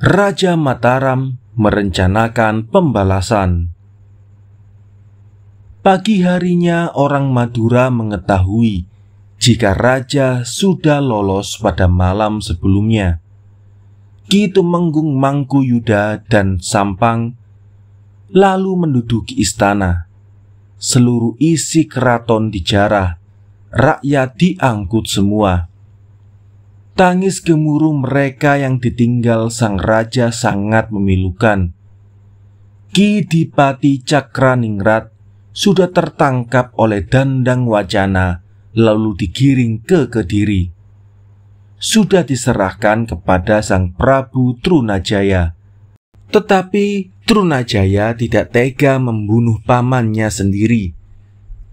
Raja Mataram merencanakan pembalasan. Pagi harinya orang Madura mengetahui jika raja sudah lolos pada malam sebelumnya. Ki Tumenggung Mangkuyuda dan Sampang lalu menduduki istana. Seluruh isi keraton dijarah, rakyat diangkut semua. Tangis gemuruh mereka yang ditinggal sang raja sangat memilukan. Ki Dipati Cakraningrat sudah tertangkap oleh Dandang Wacana lalu digiring ke Kediri. Sudah diserahkan kepada sang Prabu Trunajaya. Tetapi Trunajaya tidak tega membunuh pamannya sendiri,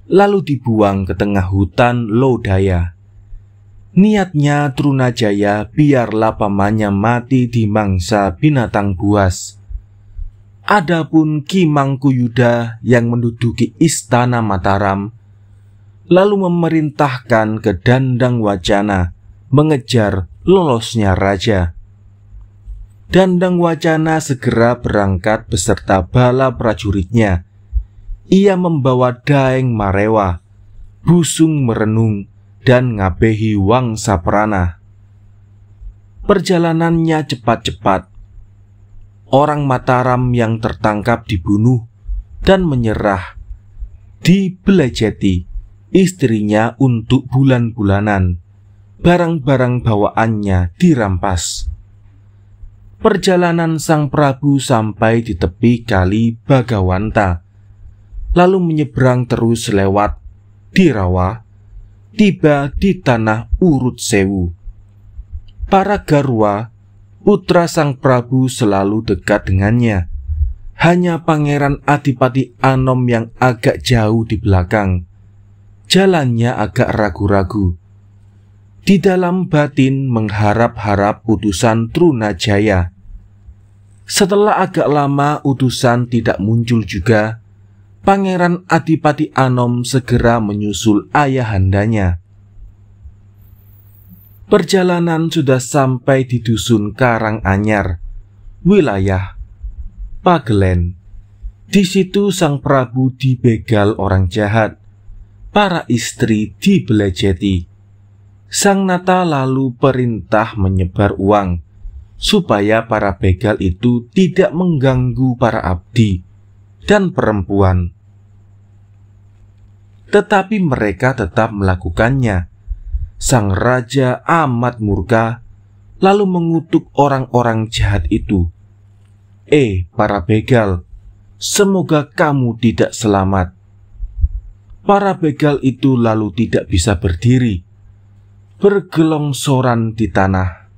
lalu dibuang ke tengah hutan Lodaya. Niatnya Trunajaya biarlah pamannya mati dimangsa binatang buas. Adapun Ki Mangkuyuda yang menduduki istana Mataram lalu memerintahkan ke Dandang Wacana mengejar lolosnya raja. Dandang Wacana segera berangkat beserta bala prajuritnya. Ia membawa Daeng Marewa, Busung Merenung, dan Ngabehi Wangsa Prana. Perjalanannya cepat-cepat. Orang Mataram yang tertangkap dibunuh dan menyerah, dibelejeti istrinya untuk bulan-bulanan. Barang-barang bawaannya dirampas. Perjalanan sang Prabu sampai di tepi kali Bagawanta, lalu menyeberang terus lewat Dirawa, tiba di tanah Urut Sewu. Para Garwa, putra sang Prabu, selalu dekat dengannya. Hanya Pangeran Adipati Anom yang agak jauh di belakang. Jalannya agak ragu-ragu. Di dalam batin mengharap-harap utusan Trunajaya. Setelah agak lama utusan tidak muncul juga, Pangeran Adipati Anom segera menyusul ayahandanya. Perjalanan sudah sampai di dusun Karanganyar, wilayah Pagelen. Di situ sang Prabu dibegal orang jahat, para istri dibelejeti. Sang Nata lalu perintah menyebar uang supaya para begal itu tidak mengganggu para abdi dan perempuan. Tetapi mereka tetap melakukannya. Sang raja amat murka, lalu mengutuk orang-orang jahat itu. Para begal, semoga kamu tidak selamat. Para begal itu lalu tidak bisa berdiri, bergelongsoran di tanah.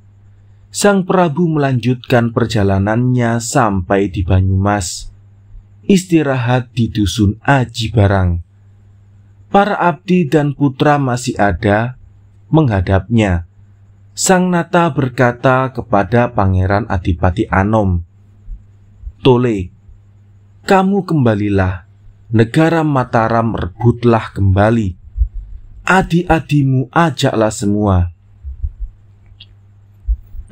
Sang Prabu melanjutkan perjalanannya sampai di Banyumas, istirahat di dusun Aji Barang. Para abdi dan putra masih ada menghadapnya. Sang Nata berkata kepada Pangeran Adipati Anom, "Tole, kamu kembalilah, negara Mataram rebutlah kembali. Adik-adimu ajaklah semua."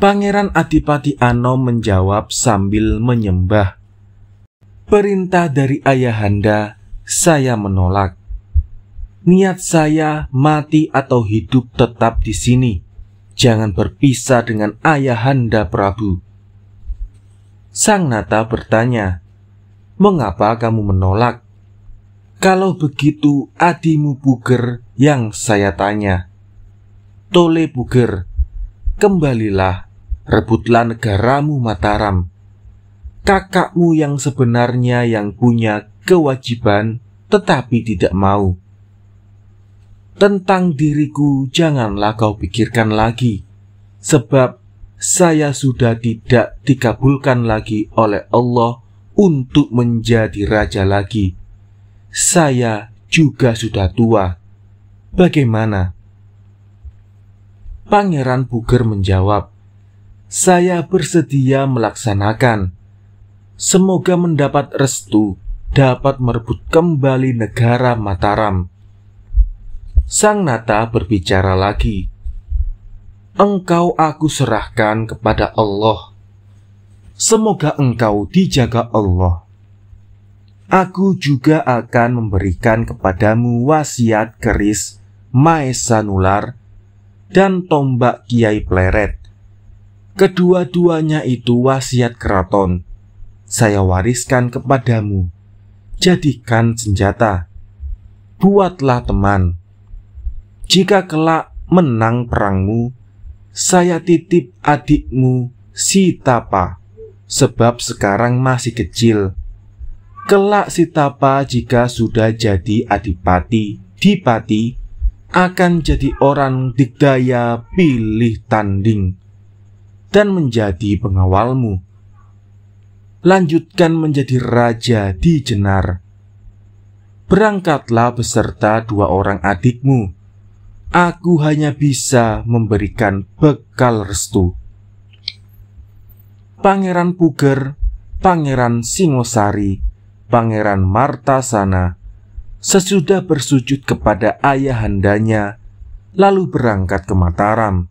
Pangeran Adipati Anom menjawab sambil menyembah, "Perintah dari ayahanda saya menolak. Niat saya mati atau hidup tetap di sini. Jangan berpisah dengan ayahanda Prabu." Sang Nata bertanya, "Mengapa kamu menolak? Kalau begitu adimu Puger yang saya tanya." "Tole Puger, kembalilah, rebutlah negaramu Mataram. Kakakmu yang sebenarnya yang punya kewajiban tetapi tidak mau. Tentang diriku janganlah kau pikirkan lagi, sebab saya sudah tidak dikabulkan lagi oleh Allah untuk menjadi raja lagi. Saya juga sudah tua. Bagaimana?" Pangeran Puger menjawab, "Saya bersedia melaksanakan. Semoga mendapat restu dapat merebut kembali negara Mataram." Sang Nata berbicara lagi, "Engkau aku serahkan kepada Allah. Semoga engkau dijaga Allah. Aku juga akan memberikan kepadamu wasiat keris Maesa Nular dan tombak Kiai Pleret. Kedua-duanya itu wasiat keraton. Saya wariskan kepadamu. Jadikan senjata. Buatlah teman. Jika kelak menang perangmu, saya titip adikmu Sitapa, sebab sekarang masih kecil. Kelak Sitapa jika sudah jadi adipati, dipati, akan jadi orang digdaya pilih tanding dan menjadi pengawalmu. Lanjutkan menjadi raja di Jenar. Berangkatlah beserta 2 orang adikmu. Aku hanya bisa memberikan bekal restu. Pangeran Puger, Pangeran Singosari, Pangeran Martasana sesudah bersujud kepada ayahandanya, lalu berangkat ke Mataram.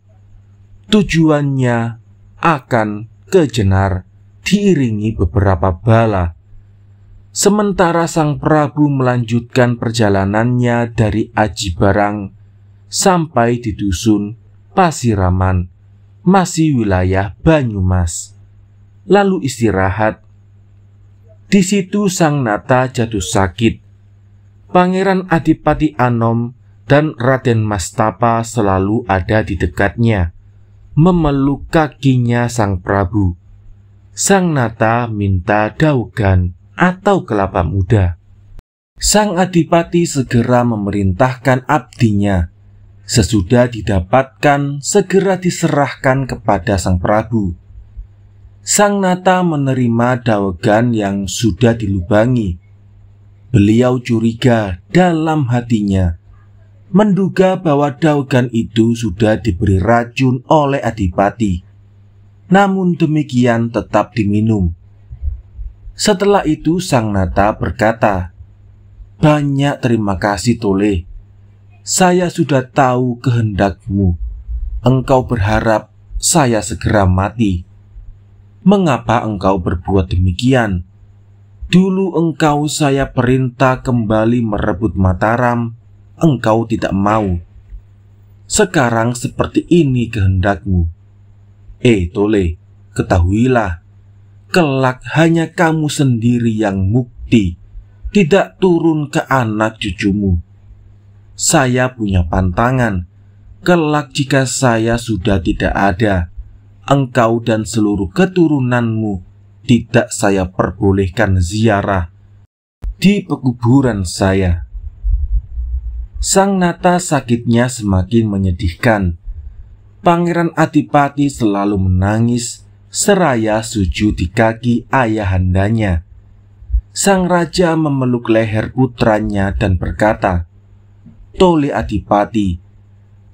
Tujuannya akan ke Jenar, diiringi beberapa bala. Sementara Sang Prabu melanjutkan perjalanannya dari Aji Barang sampai di dusun Pasiraman, masih wilayah Banyumas, lalu istirahat. Di situ Sang Nata jatuh sakit. Pangeran Adipati Anom dan Raden Mastapa selalu ada di dekatnya, memeluk kakinya Sang Prabu. Sang Nata minta daugan atau kelapa muda. Sang Adipati segera memerintahkan abdinya. Sesudah didapatkan, segera diserahkan kepada Sang Prabu. Sang Nata menerima daugan yang sudah dilubangi. Beliau curiga dalam hatinya, menduga bahwa daugan itu sudah diberi racun oleh Adipati. Namun demikian tetap diminum. Setelah itu Sang Nata berkata, "Banyak terima kasih Tole. Saya sudah tahu kehendakmu. Engkau berharap saya segera mati. Mengapa engkau berbuat demikian? Dulu engkau saya perintah kembali merebut Mataram, engkau tidak mau. Sekarang seperti ini kehendakmu. Tole, ketahuilah, kelak hanya kamu sendiri yang mukti, tidak turun ke anak cucumu. Saya punya pantangan, kelak jika saya sudah tidak ada, engkau dan seluruh keturunanmu tidak saya perbolehkan ziarah di pekuburan saya." Sang Nata sakitnya semakin menyedihkan. Pangeran Adipati selalu menangis seraya sujud di kaki ayahandanya. Sang raja memeluk leher putranya dan berkata, "Tole Adipati,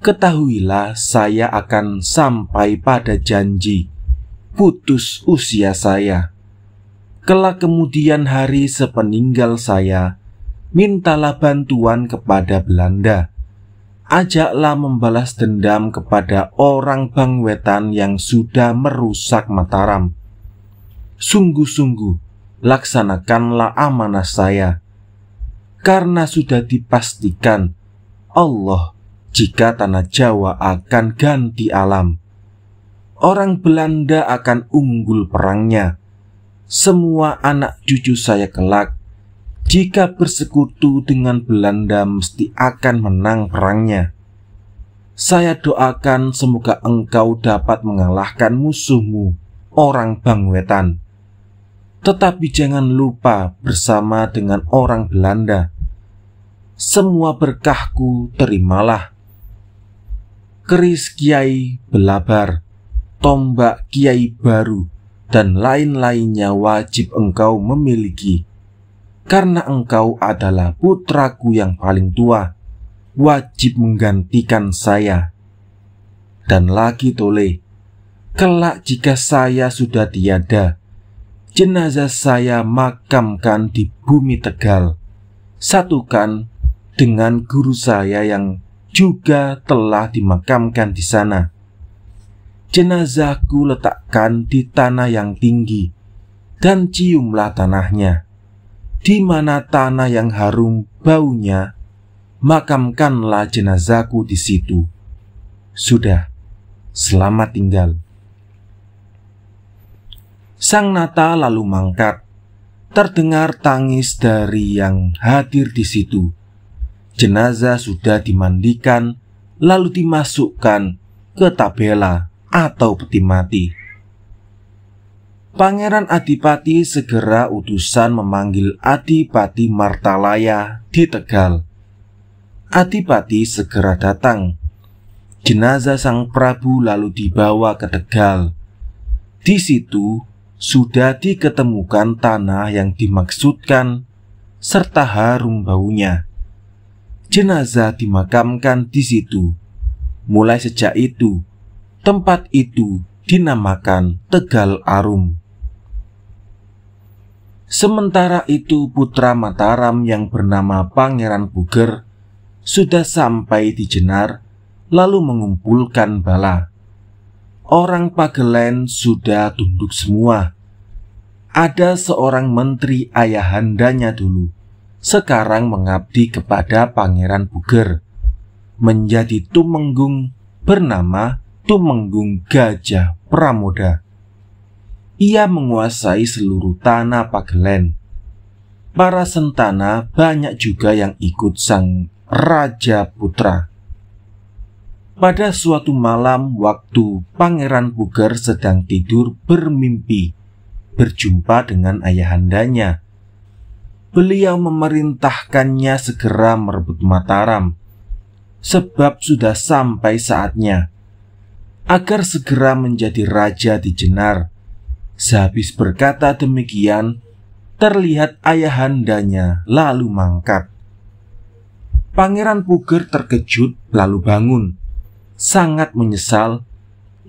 ketahuilah saya akan sampai pada janji putus usia saya. Kelak kemudian hari sepeninggal saya, mintalah bantuan kepada Belanda. Ajaklah membalas dendam kepada orang Bangwetan yang sudah merusak Mataram. Sungguh-sungguh laksanakanlah amanah saya, karena sudah dipastikan Allah jika tanah Jawa akan ganti alam. Orang Belanda akan unggul perangnya. Semua anak cucu saya kelak, jika bersekutu dengan Belanda, mesti akan menang perangnya. Saya doakan semoga engkau dapat mengalahkan musuhmu, orang Bangwetan. Tetapi jangan lupa bersama dengan orang Belanda. Semua berkahku terimalah. Keris Kiai Belabar, tombak Kiai Baru, dan lain-lainnya wajib engkau memiliki. Karena engkau adalah putraku yang paling tua, wajib menggantikan saya. Dan lagi Tole, kelak jika saya sudah tiada, jenazah saya makamkan di bumi Tegal. Satukan dengan guru saya yang juga telah dimakamkan di sana. jenazahku letakkan di tanah yang tinggi, dan ciumlah tanahnya. Di mana tanah yang harum baunya, makamkanlah jenazahku di situ. Sudah, selamat tinggal. Sang nata lalu mangkat. Terdengar tangis dari yang hadir di situ. Jenazah sudah dimandikan, lalu dimasukkan ke tabela atau peti mati. Pangeran Adipati segera utusan memanggil Adipati Martalaya di Tegal. Adipati segera datang. Jenazah sang Prabu lalu dibawa ke Tegal. Di situ sudah diketemukan tanah yang dimaksudkan serta harum baunya. Jenazah dimakamkan di situ. Mulai sejak itu, tempat itu dinamakan Tegal Arum. Sementara itu putra Mataram yang bernama Pangeran Puger sudah sampai di Jenar, lalu mengumpulkan bala. Orang Pagelen sudah tunduk semua. Ada seorang menteri ayahandanya dulu, sekarang mengabdi kepada Pangeran Puger, menjadi tumenggung bernama Tumenggung Gajah Pramoda. Ia menguasai seluruh tanah Pagelen. Para sentana banyak juga yang ikut sang Raja Putra. Pada suatu malam waktu Pangeran Puger sedang tidur bermimpi berjumpa dengan ayahandanya. Beliau memerintahkannya segera merebut Mataram, sebab sudah sampai saatnya, agar segera menjadi raja di Jenar. Sehabis berkata demikian, terlihat ayahandanya lalu mangkat. Pangeran Puger terkejut lalu bangun, sangat menyesal,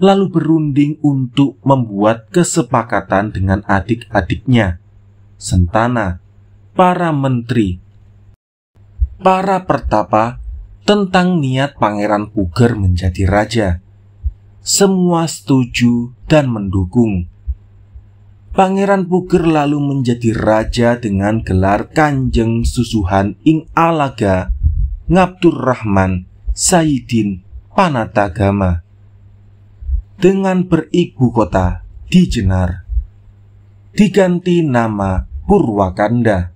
lalu berunding untuk membuat kesepakatan dengan adik-adiknya, sentana, para menteri, para pertapa, tentang niat Pangeran Puger menjadi raja. Semua setuju dan mendukung. Pangeran Puger lalu menjadi raja dengan gelar Kanjeng Susuhan ing Alaga Ngabdurrahman Sayyidin Panatagama, dengan beribu kota di Jenar. Diganti nama Purwakanda.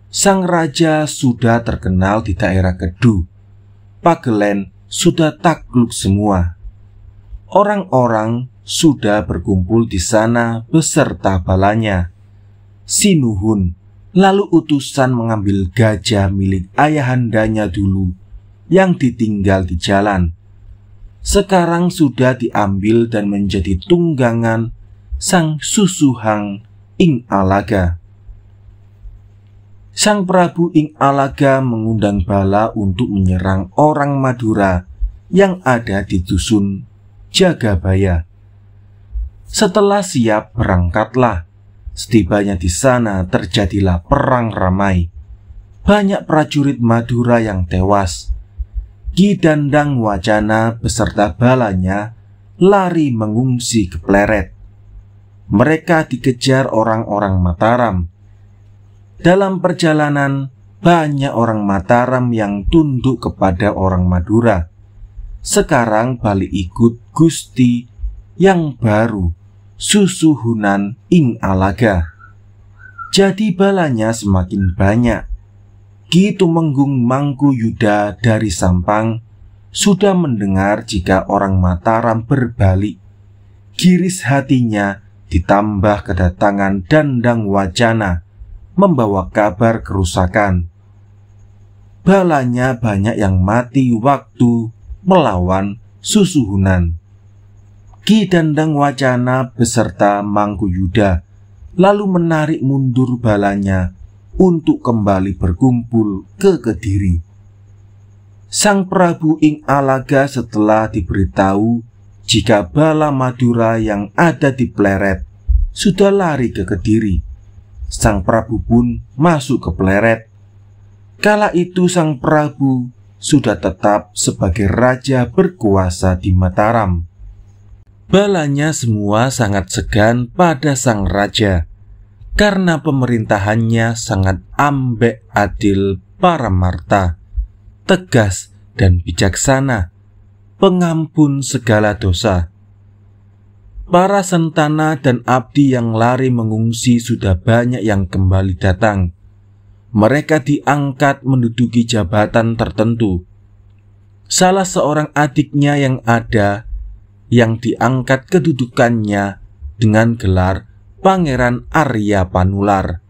Sang raja sudah terkenal di daerah Kedu. Pagelen sudah takluk semua. Orang-orang sudah berkumpul di sana beserta balanya. Sinuhun lalu utusan mengambil gajah milik ayahandanya dulu yang ditinggal di jalan. Sekarang sudah diambil dan menjadi tunggangan sang Susuhang ing Alaga. Sang Prabu ing Alaga mengundang bala untuk menyerang orang Madura yang ada di dusun Jagabaya. Setelah siap, berangkatlah. Setibanya di sana terjadilah perang ramai. Banyak prajurit Madura yang tewas. Ki Dandang Wacana beserta balanya lari mengungsi ke Pleret. Mereka dikejar orang-orang Mataram. Dalam perjalanan, banyak orang Mataram yang tunduk kepada orang Madura. Sekarang balik ikut Gusti yang baru, Susuhunan ing Alaga. Jadi balanya semakin banyak. Ki Tumenggung Mangkuyuda dari Sampang sudah mendengar jika orang Mataram berbalik. Giris hatinya ditambah kedatangan Dandang Wacana membawa kabar kerusakan. Balanya banyak yang mati waktu melawan Susuhunan. Ki Dandang Wacana beserta Mangkuyuda lalu menarik mundur balanya untuk kembali berkumpul ke Kediri. Sang Prabu ing Alaga setelah diberitahu jika bala Madura yang ada di Pleret sudah lari ke Kediri, Sang Prabu pun masuk ke Pleret. Kala itu Sang Prabu sudah tetap sebagai raja berkuasa di Mataram. Balanya semua sangat segan pada sang raja, karena pemerintahannya sangat ambek adil paramarta, tegas dan bijaksana, pengampun segala dosa. Para sentana dan abdi yang lari mengungsi sudah banyak yang kembali datang. Mereka diangkat menduduki jabatan tertentu. Salah seorang adiknya yang diangkat kedudukannya dengan gelar Pangeran Arya Panular.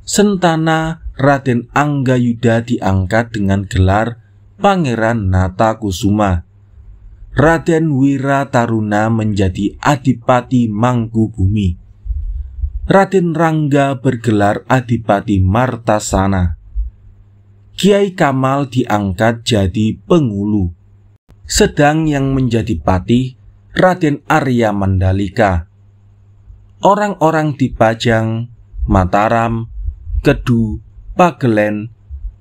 Sentana Raden Anggayuda diangkat dengan gelar Pangeran Natakusuma. Raden Wirataruna menjadi Adipati Mangkubumi. Raden Rangga bergelar Adipati Martasana. Kiai Kamal diangkat jadi Pengulu. Sedang yang menjadi patih Raden Arya Mandalika. Orang-orang di Pajang, Mataram, Kedu, Pagelen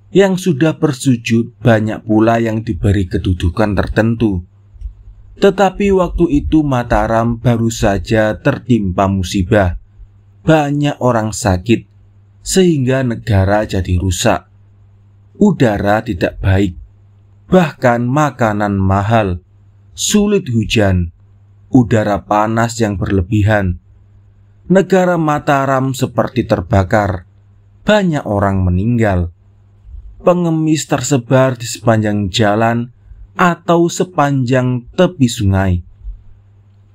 yang sudah bersujud banyak pula yang diberi kedudukan tertentu. Tetapi waktu itu Mataram baru saja tertimpa musibah. Banyak orang sakit sehingga negara jadi rusak. Udara tidak baik, bahkan makanan mahal, sulit hujan, udara panas yang berlebihan. Negara Mataram seperti terbakar, banyak orang meninggal. Pengemis tersebar di sepanjang jalan atau sepanjang tepi sungai.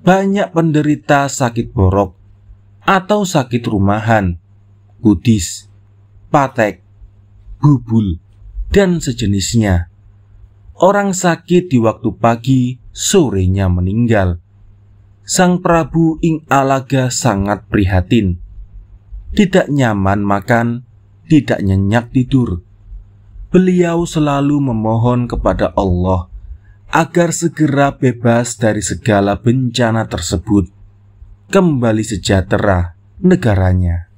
Banyak penderita sakit borok atau sakit rumahan, kudis, patek, bubul, dan sejenisnya. Orang sakit di waktu pagi, sorenya meninggal. Sang Prabu ing Alaga sangat prihatin. Tidak nyaman makan, tidak nyenyak tidur. Beliau selalu memohon kepada Allah agar segera bebas dari segala bencana tersebut, kembali sejahtera negaranya.